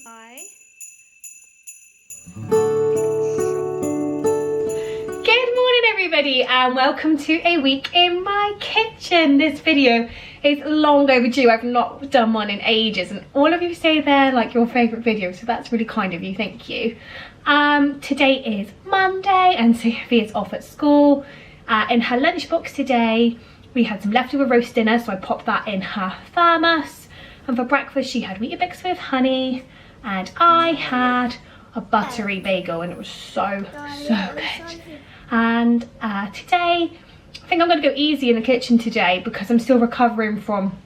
pie. Good morning everybody and welcome to a week in my kitchen. This video is long overdue. I've not done one in ages and all of you say they're like your favourite video, so that's really kind of you, thank you. Today is Monday and Sophia's off at school. In her lunchbox today we had some leftover roast dinner, so I popped that in her thermos, and for breakfast she had Weetabix with honey and I had a buttery bagel and it was so good. And today I think I'm going to go easy in the kitchen today because I'm still recovering from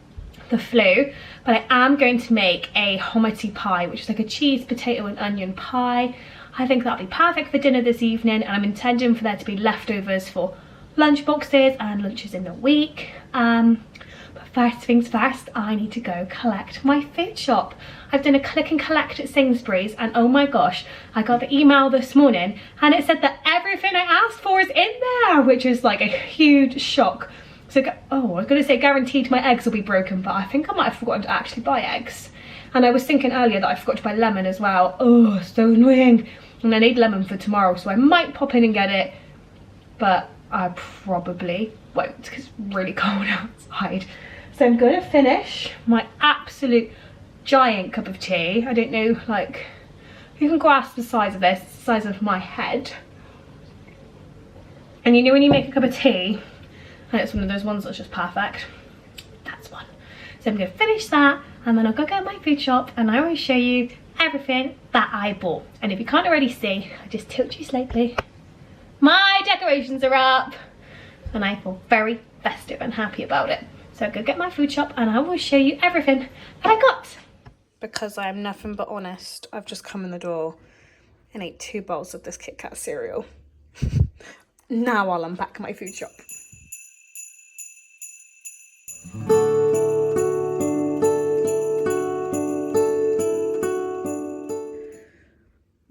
the flu, but I am going to make a homity pie, which is like a cheese, potato and onion pie. I think that'll be perfect for dinner this evening, and I'm intending for there to be leftovers for lunch boxes and lunches in the week. But first things first, I need to go collect my food shop. I've done a click and collect at Sainsbury's and oh my gosh, I got the email this morning and it said that everything I asked for is in there, which is like a huge shock. So, I was going to say guaranteed my eggs will be broken, but I think I might have forgotten to actually buy eggs. And I was thinking earlier that I forgot to buy lemon as well. Oh, so annoying. And I need lemon for tomorrow, so I might pop in and get it, but I probably won't because it's really cold outside. So I'm going to finish my absolute giant cup of tea. I don't know, like, you can grasp the size of this. It's the size of my head. And you know when you make a cup of tea and it's one of those ones that's just perfect? That's one. So I'm going to finish that and then I'll go get my food shop and I will show you everything that I bought. And if you can't already see, I just tilt you slightly. My decorations are up and I feel very festive and happy about it. So I'll go get my food shop and I will show you everything that I got. Because I'm nothing but honest, I've just come in the door and ate 2 bowls of this Kit Kat cereal. Now I'll unpack my food shop.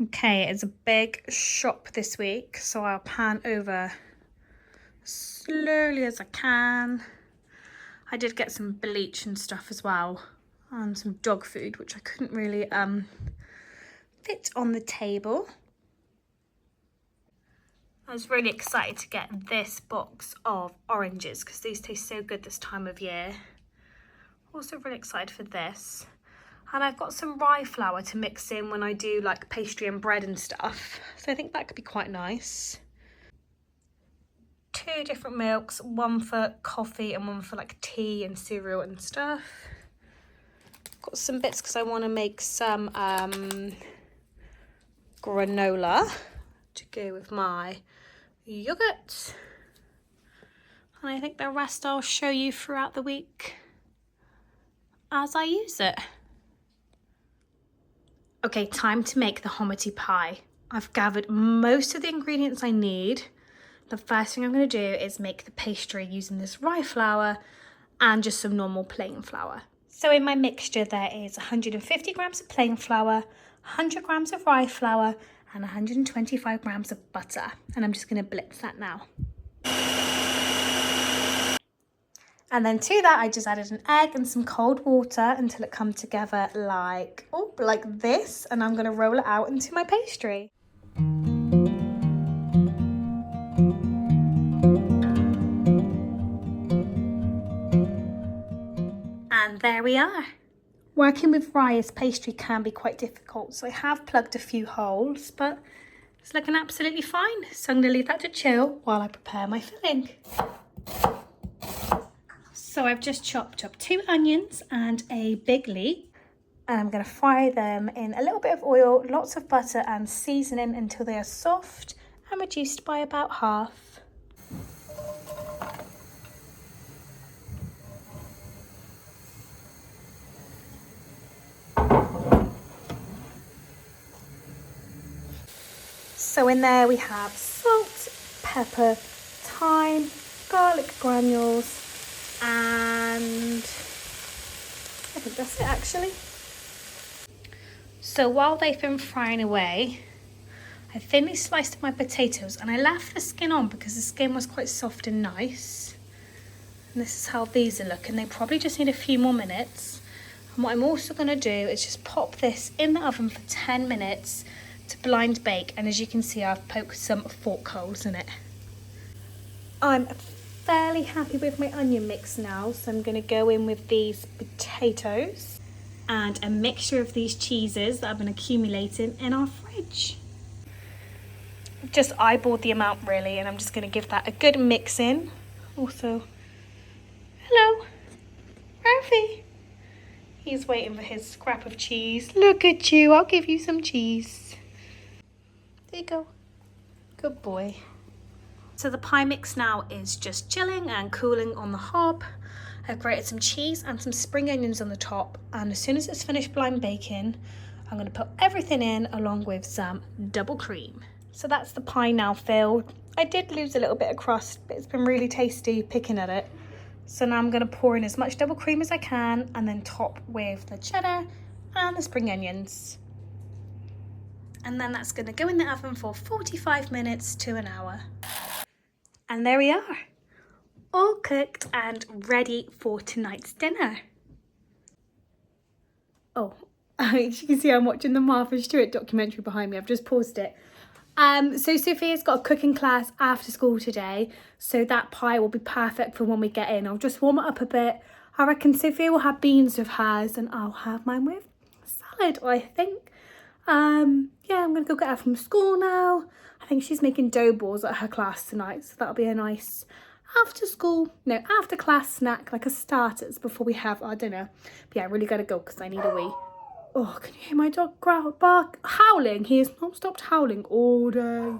Okay, it's a big shop this week, so I'll pan over as slowly as I can. I did get some bleach and stuff as well, and some dog food, which I couldn't really fit on the table. I was really excited to get this box of oranges because these taste so good this time of year. Also really excited for this. And I've got some rye flour to mix in when I do like pastry and bread and stuff. So I think that could be quite nice. 2 different milks, one for coffee and one for like tea and cereal and stuff. Got some bits because I want to make some granola to go with my yogurt. And I think the rest I'll show you throughout the week as I use it. Okay, time to make the homity pie. I've gathered most of the ingredients I need. The first thing I'm going to do is make the pastry using this rye flour and just some normal plain flour. So in my mixture there is 150 grams of plain flour, 100 grams of rye flour and 125 grams of butter. And I'm just going to blitz that now. And then to that I just added an egg and some cold water until it comes together like this, and I'm going to roll it out into my pastry. And there we are. Working with rye as pastry can be quite difficult, so I have plugged a few holes, but it's looking absolutely fine. So I'm going to leave that to chill while I prepare my filling. So I've just chopped up 2 onions and a big leek, and I'm going to fry them in a little bit of oil, lots of butter and seasoning until they are soft and reduced by about half. So in there we have salt, pepper, thyme, garlic granules, and I think that's it actually. So while they've been frying away, I thinly sliced my potatoes and I left the skin on because the skin was quite soft and nice. And this is how these are looking. They probably just need a few more minutes. And what I'm also going to do is just pop this in the oven for 10 minutes to blind bake. And as you can see, I've poked some fork holes in it. I'm fairly happy with my onion mix now, so I'm going to go in with these potatoes and a mixture of these cheeses that I've been accumulating in our fridge. I've just eyeballed the amount really, and I'm just going to give that a good mix in. Also, hello, Ralphie. He's waiting for his scrap of cheese. Look at you, I'll give you some cheese. There you go. Good boy. So the pie mix now is just chilling and cooling on the hob. I've grated some cheese and some spring onions on the top, and as soon as it's finished blind baking, I'm going to put everything in along with some double cream. So that's the pie now filled. I did lose a little bit of crust, but it's been really tasty picking at it. So now I'm going to pour in as much double cream as I can and then top with the cheddar and the spring onions. And then that's going to go in the oven for 45 minutes to an hour. And there we are, all cooked and ready for tonight's dinner. Oh, as you can see, I'm watching the Martha Stewart documentary behind me. I've just paused it. So Sophia's got a cooking class after school today, so that pie will be perfect for when we get in. I'll just warm it up a bit. I reckon Sophia will have beans with hers and I'll have mine with salad, I think. Yeah, I'm gonna go get her from school now. I think she's making dough balls at her class tonight, so that'll be a nice after class snack, like a starters before we have our dinner. But yeah, I really gotta go because I need a wee. Oh, can you hear my dog howling? He has not stopped howling all day.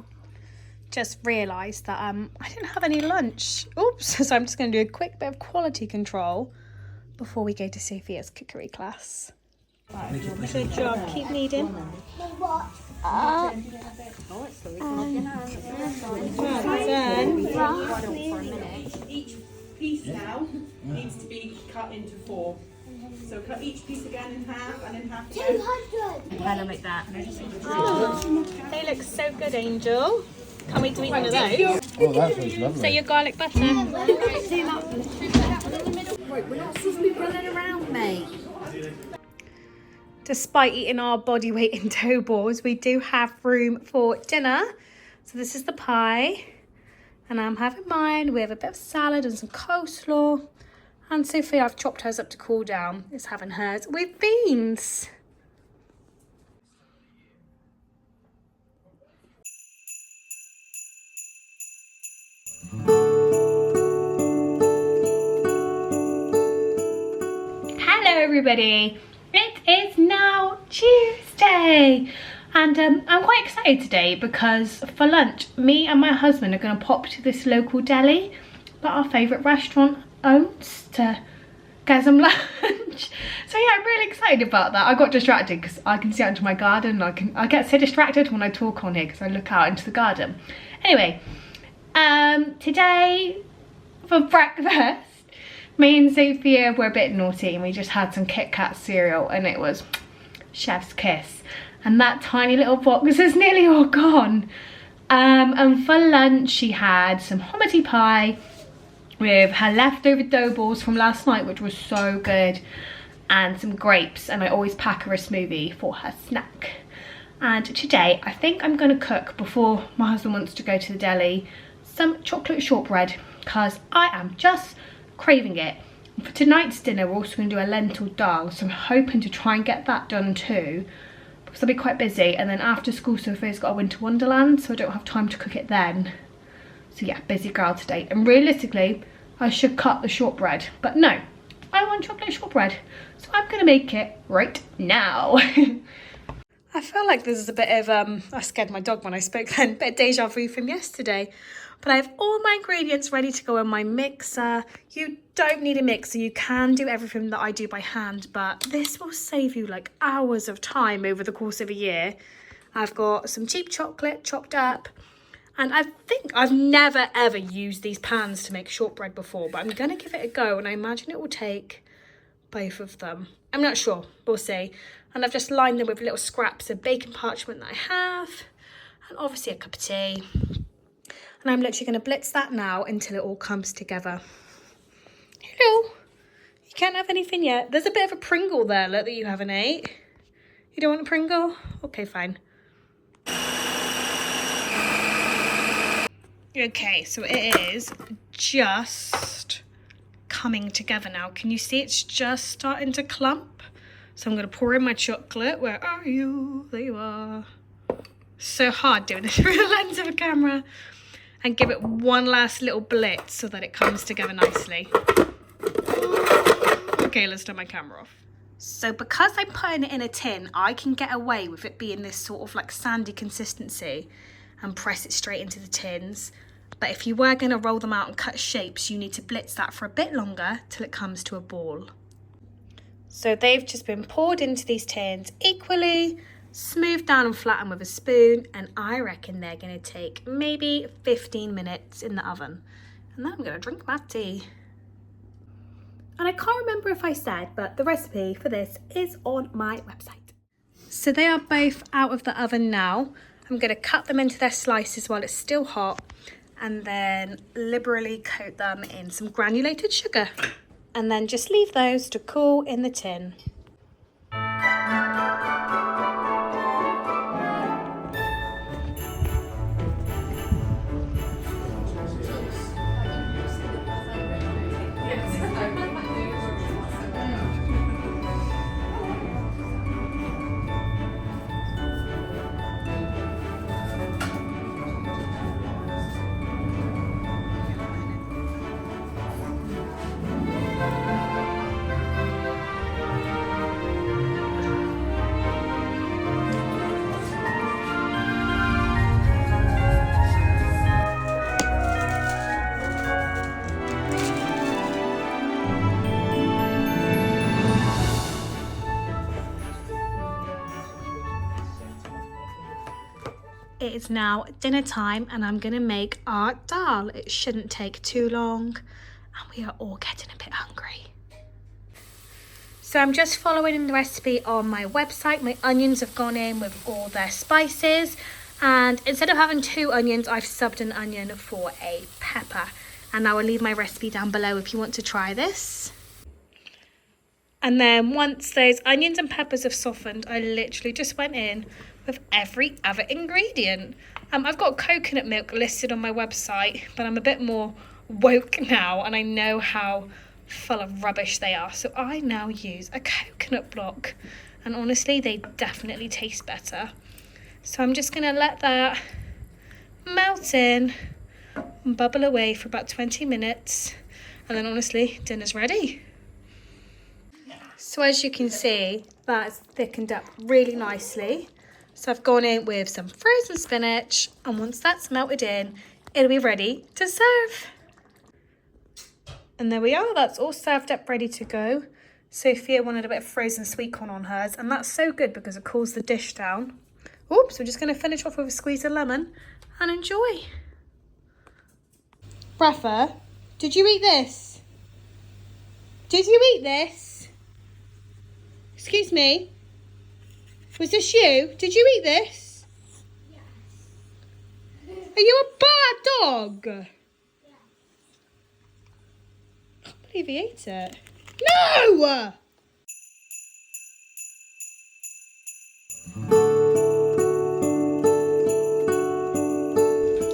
Just realised that I didn't have any lunch. Oops, so I'm just going to do a quick bit of quality control before we go to Sophia's cookery class. Good job, keep kneading. Each piece now needs to be cut into 4. So cut each piece again in half and in half again. 200! Kind of like that. Oh, they look so good, Angel. Can't wait to eat one of those. Oh, that looks lovely. So your garlic butter. Wait, we're not supposed to be running around, mate. Despite eating our body weight in dough balls, we do have room for dinner. So this is the pie. And I'm having mine with a bit of salad and some coleslaw. And Sophia, I've chopped hers up to cool down, is having hers with beans. Hello everybody, it is now Tuesday. And I'm quite excited today because for lunch, me and my husband are going to pop to this local deli that our favourite restaurant owns to get some lunch. So yeah, I'm really excited about that. I got distracted because I can see out into my garden. I get so distracted when I talk on here because I look out into the garden. Anyway, today for breakfast, me and Sophia were a bit naughty and we just had some Kit Kat cereal and it was chef's kiss. And that tiny little box is nearly all gone. And for lunch she had some homity pie with her leftover dough balls from last night, which was so good, and some grapes, and I always pack her a smoothie for her snack. And today I think I'm going to cook, before my husband wants to go to the deli, some chocolate shortbread because I am just craving it. And for tonight's dinner we're also going to do a lentil dahl, so I'm hoping to try and get that done too because I'll be quite busy, and then after school Sophia's got a winter wonderland, so I don't have time to cook it then. So yeah, busy girl today. And realistically I should cut the shortbread, but no, I want chocolate shortbread, so I'm gonna make it right now. I feel like this is a bit of I scared my dog when I spoke then, a bit of deja vu from yesterday. But I have all my ingredients ready to go in my mixer. You don't need a mixer, you can do everything that I do by hand, but this will save you like hours of time over the course of a year. I've got some cheap chocolate chopped up, and I think I've never ever used these pans to make shortbread before, but I'm gonna give it a go and I imagine it will take both of them. I'm not sure, we'll see. And I've just lined them with little scraps of baking parchment that I have, and obviously a cup of tea. And I'm literally gonna blitz that now until it all comes together. Hello, You can't have anything yet. There's a bit of a Pringle there, look, that you haven't ate. You don't want a Pringle? Okay, fine. Okay, so it is just coming together now. Can you see it's just starting to clump? So I'm going to pour in my chocolate. Where are you? There you are. So hard doing this through the lens of a camera. And give it one last little blitz so that it comes together nicely. Okay, let's turn my camera off. So because I'm putting it in a tin, I can get away with it being this sort of like sandy consistency and press it straight into the tins. But if you were going to roll them out and cut shapes, you need to blitz that for a bit longer till it comes to a ball. So they've just been poured into these tins equally, smoothed down and flattened with a spoon, and I reckon they're going to take maybe 15 minutes in the oven. And then I'm going to drink my tea. And I can't remember if I said, but the recipe for this is on my website. So they are both out of the oven now. I'm going to cut them into their slices while it's still hot, and then liberally coat them in some granulated sugar. And then just leave those to cool in the tin. It is now dinner time and I'm going to make our dahl. It shouldn't take too long and we are all getting a bit hungry. So I'm just following the recipe on my website. My onions have gone in with all their spices, and instead of having 2 onions, I've subbed an onion for a pepper. And I will leave my recipe down below if you want to try this. And then once those onions and peppers have softened, I literally just went in with every other ingredient. I've got coconut milk listed on my website, but I'm a bit more woke now and I know how full of rubbish they are. So I now use a coconut block, and honestly, they definitely taste better. So I'm just gonna let that melt in and bubble away for about 20 minutes. And then honestly, dinner's ready. So as you can see, that's thickened up really nicely. So I've gone in with some frozen spinach, and once that's melted in, it'll be ready to serve. And there we are, that's all served up, ready to go. Sophia wanted a bit of frozen sweet corn on hers, and that's so good because it cools the dish down. Oops, we're just going to finish off with a squeeze of lemon and enjoy. Rafa, did you eat this? Did you eat this? Excuse me? Was this you? Did you eat this? Yes. Are you a bad dog? Yeah. I can't believe he ate it. No!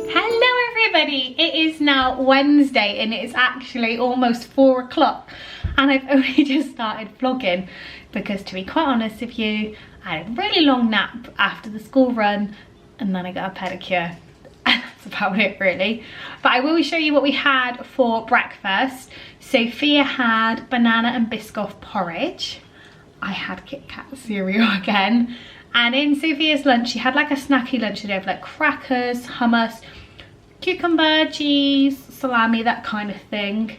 Hello everybody, it is now Wednesday and it is actually almost 4 o'clock and I've only just started vlogging because, to be quite honest with you, I had a really long nap after the school run and then I got a pedicure. And that's about it really. But I will show you what we had for breakfast. Sophia had banana and Biscoff porridge. I had Kit Kat cereal again. And in Sophia's lunch, she had like a snacky lunch today of like crackers, hummus, cucumber, cheese, salami, that kind of thing.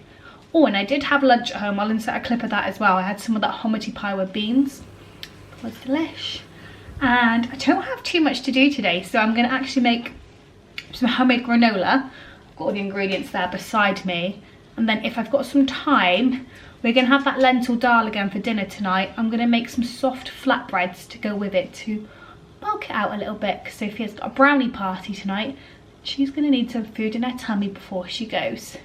Oh, and I did have lunch at home. I'll insert a clip of that as well. I had some of that homity pie with beans. It was delish. And I don't have too much to do today, so I'm going to actually make some homemade granola. I've got all the ingredients there beside me. And then if I've got some time, we're going to have that lentil dahl again for dinner tonight. I'm going to make some soft flatbreads to go with it to bulk it out a little bit, because Sophia's got a brownie party tonight. She's going to need some food in her tummy before she goes.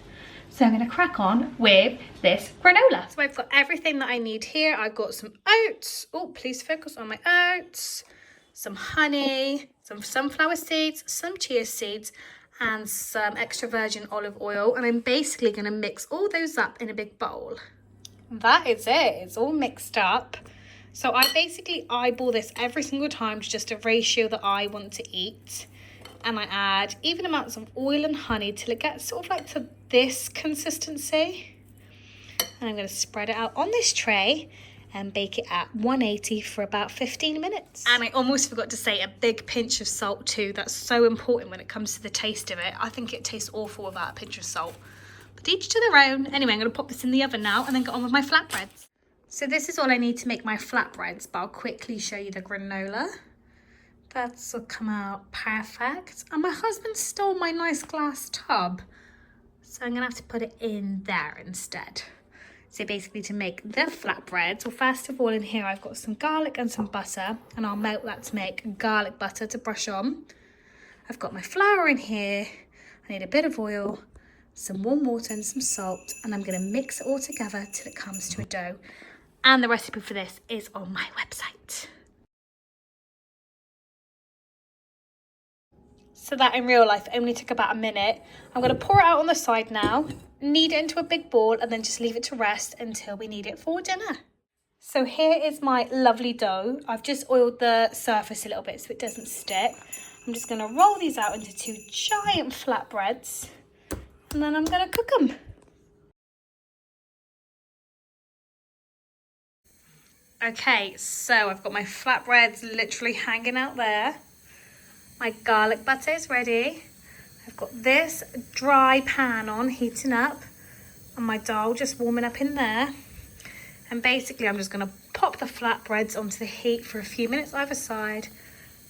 So I'm gonna crack on with this granola. So I've got everything that I need here. I've got some oats. Oh, please focus on my oats. Some honey, some sunflower seeds, some chia seeds, and some extra virgin olive oil. And I'm basically gonna mix all those up in a big bowl. That is it, it's all mixed up. So I basically eyeball this every single time to just a ratio that I want to eat. And I add even amounts of oil and honey till it gets sort of like to this consistency. And I'm going to spread it out on this tray and bake it at 180 for about 15 minutes. And I almost forgot to say a big pinch of salt too. That's so important when it comes to the taste of it. I think it tastes awful without a pinch of salt. But each to their own. Anyway, I'm going to pop this in the oven now and then get on with my flatbreads. So this is all I need to make my flatbreads, but I'll quickly show you the granola. That's will come out perfect. And my husband stole my nice glass tub, so I'm gonna have to put it in there instead. So basically to make the flatbreads, well, first of all in here I've got some garlic and some butter, and I'll melt that to make garlic butter to brush on. I've got my flour in here. I need a bit of oil, some warm water and some salt, and I'm gonna mix it all together till it comes to a dough. And the recipe for this is on my website. So that in real life only took about a minute. I'm going to pour it out on the side now, knead it into a big ball, and then just leave it to rest until we need it for dinner. So here is my lovely dough. I've just oiled the surface a little bit so it doesn't stick. I'm just going to roll these out into 2 giant flatbreads, and then I'm going to cook them. Okay, so I've got my flatbreads literally hanging out there. My garlic butter is ready. I've got this dry pan on, heating up, and my dahl just warming up in there. And basically I'm just gonna pop the flatbreads onto the heat for a few minutes either side,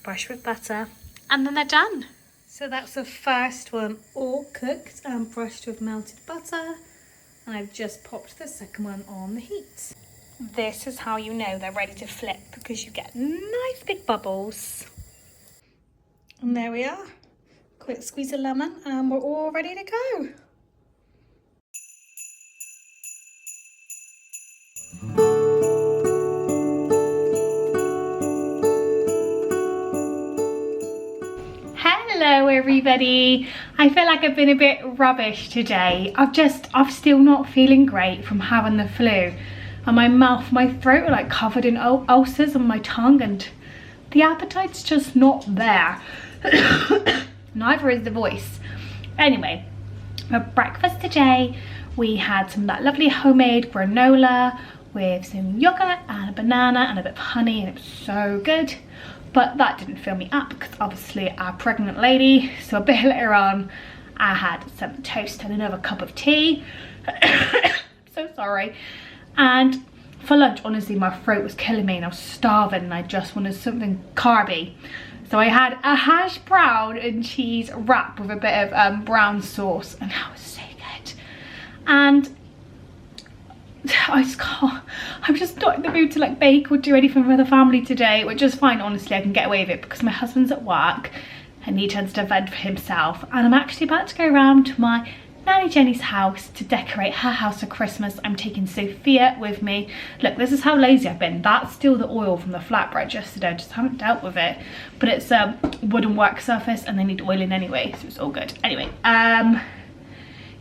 brush with butter, and then they're done. So that's the first one all cooked and brushed with melted butter. And I've just popped the second one on the heat. This is how you know they're ready to flip, because you get nice big bubbles. And there we are. Quick squeeze of lemon and we're all ready to go. Hello everybody. I feel like I've been a bit rubbish today. I'm still not feeling great from having the flu. And my mouth, my throat are like covered in ulcers on my tongue, and the appetite's just not there. Neither is the voice. Anyway, for breakfast today we had some that lovely homemade granola with some yogurt and a banana and a bit of honey, and it was so good. But that didn't fill me up because obviously I'm a pregnant lady. So a bit later on I had some toast and another cup of tea. So sorry. And for lunch, honestly, my throat was killing me and I was starving and I just wanted something carby. So I had a hash brown and cheese wrap with a bit of brown sauce, and that was so good. And I just can't, I'm just not in the mood to like bake or do anything for the family today, which is fine, honestly. I can get away with it because my husband's at work and he tends to vent for himself. And I'm actually about to go around to my Nanny Jenny's house to decorate her house for Christmas. I'm taking Sophia with me. Look, this is how lazy I've been. That's still the oil from the flatbread yesterday. I just haven't dealt with it. But it's a wooden work surface and they need oiling anyway, so it's all good. Anyway,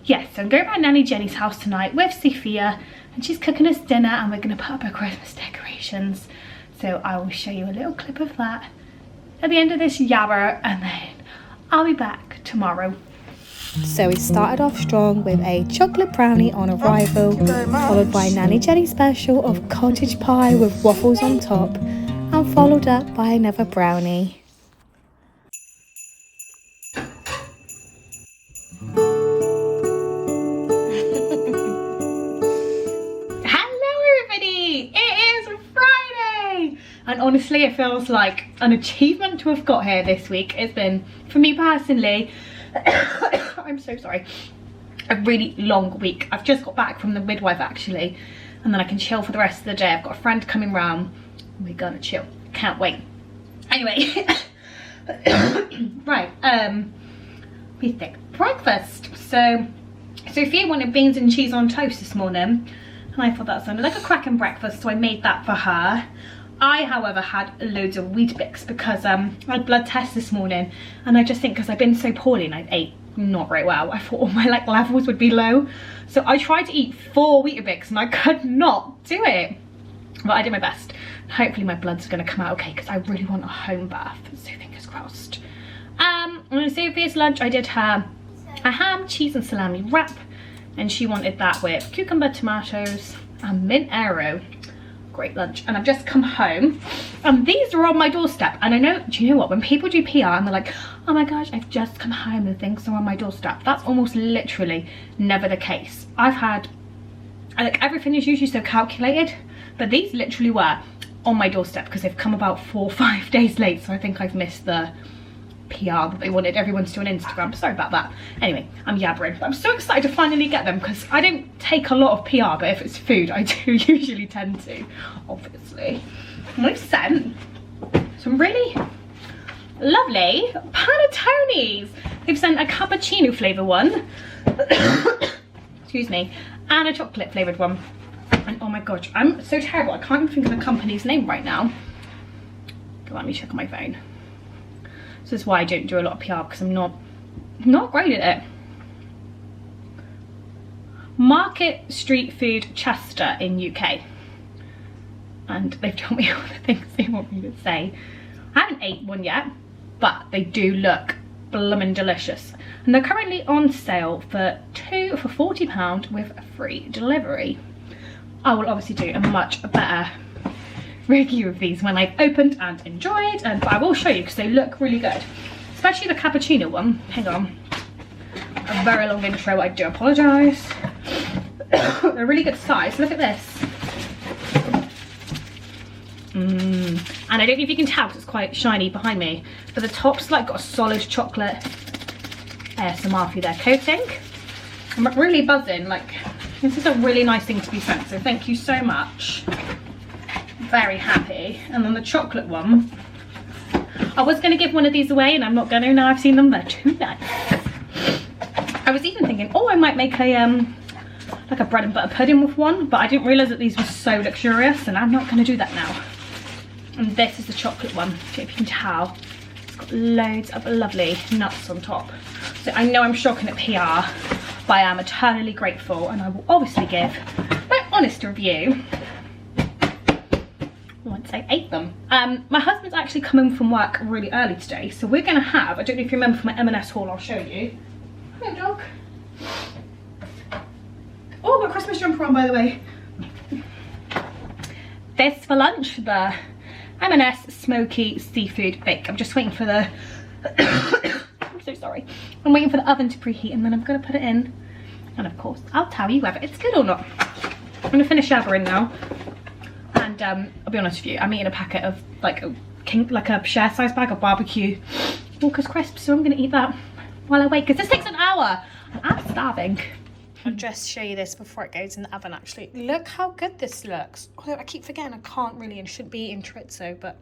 yes, so I'm going around Nanny Jenny's house tonight with Sophia, and she's cooking us dinner and we're going to put up her Christmas decorations. So I will show you a little clip of that at the end of this yabber, and then I'll be back tomorrow. So we started off strong with a chocolate brownie on arrival, followed by Nanny Jenny special of cottage pie with waffles on top, and followed up by another brownie. Hello everybody! It is Friday! And honestly, it feels like an achievement to have got here this week. It's been, for me personally, I'm so sorry, a really long week. I've just got back from the midwife actually, and then I can chill for the rest of the day. I've got a friend coming round and we're gonna chill. Can't wait. Anyway, right, we think breakfast. So Sophia wanted beans and cheese on toast this morning, and I thought that sounded like a cracking breakfast, so I made that for her. I, however, had loads of Weetabix because I had blood tests this morning, and I just think because I've been so poorly and I ate not very well, I thought all my like levels would be low. So I tried to eat 4 Weetabix and I could not do it. But I did my best. Hopefully my blood's gonna come out okay because I really want a home bath. So fingers crossed. On Sophia's lunch, I did her a ham, cheese and salami wrap, and she wanted that with cucumber, tomatoes and mint arrow. Great lunch. And I've just come home and these are on my doorstep, and I know, do you know what, when people do PR and they're like, oh my gosh, I've just come home and things are on my doorstep, that's almost literally never the case. I've had, like, everything is usually so calculated, but these literally were on my doorstep because they've come about 4 or 5 days late, so I think I've missed the PR that they wanted everyone to do on Instagram. Sorry about that. Anyway, I'm yabbering, but I'm so excited to finally get them because I don't take a lot of PR, but if it's food I do usually tend to, obviously. And they've sent some really lovely panettones. They've sent a cappuccino flavour one excuse me, and a chocolate flavoured one. And oh my gosh, I'm so terrible, I can't even think of the company's name right now. Let me check on my phone. This is why I don't do a lot of PR, because I'm not great at it. Market Street Food Chester in UK. And they've told me all the things they want me to say. I haven't ate one yet, but they do look bloomin' delicious. And they're currently on sale for 2 for £40 with free delivery. I will obviously do a much better review of these when I've opened and enjoyed, but I will show you because they look really good, especially the cappuccino one. Hang on, a very long intro, I do apologise. They're really good size. Look at this. And I don't know if you can tell because it's quite shiny behind me, but the top's like got a solid chocolate ASMR for you there coating. I'm really buzzing, like this is a really nice thing to be sent, so thank you so much. Very happy. And then the chocolate one, I was going to give one of these away and I'm not going to now I've seen them. They're too nice. I was even thinking, oh, I might make a like a bread and butter pudding with one, but I didn't realise that these were so luxurious, and I'm not going to do that now. And this is the chocolate one. I don't know if you can tell, it's got loads of lovely nuts on top. So I know I'm shocking at PR, but I am eternally grateful, and I will obviously give my honest review once I ate them. My husband's actually come in from work really early today, so we're gonna have, I don't know if you remember from my M&S haul, I'll show you. Hello, dog. Oh, I've got a Christmas jumper on, by the way. This for lunch, the M&S smoky seafood bake. I'm just waiting for the I'm so sorry. I'm waiting for the oven to preheat, and then I'm gonna put it in, and of course I'll tell you whether it's good or not. I'm gonna finish jabbering now. And I'll be honest with you, I'm eating a packet of like a share size bag of barbecue Walker's crisps, so I'm gonna eat that while I wait because this takes an hour and I'm starving. I'll just show you this before it goes in the oven. Actually, look how good this looks. Although I keep forgetting I can't really and shouldn't be eating chorizo, but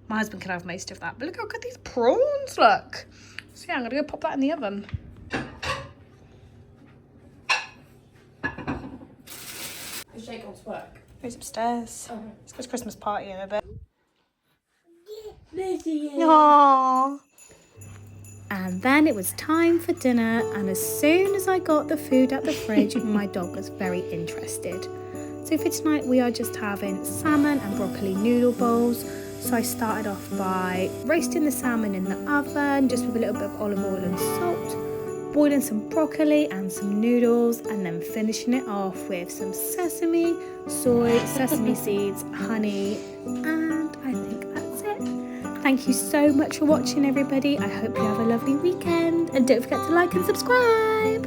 my husband can have most of that. But look how good these prawns look. So yeah, I'm gonna go pop that in the oven. Is Jake on to work? He's upstairs. Okay. It's got his Christmas party in a bit. There she is. Aww. And then it was time for dinner, and as soon as I got the food out the fridge, my dog was very interested. So for tonight we are just having salmon and broccoli noodle bowls. So I started off by roasting the salmon in the oven, just with a little bit of olive oil and salt, boiling some broccoli and some noodles, and then finishing it off with some sesame, soy, sesame seeds, honey, and I think that's it. Thank you so much for watching, everybody. I hope you have a lovely weekend, and don't forget to like and subscribe.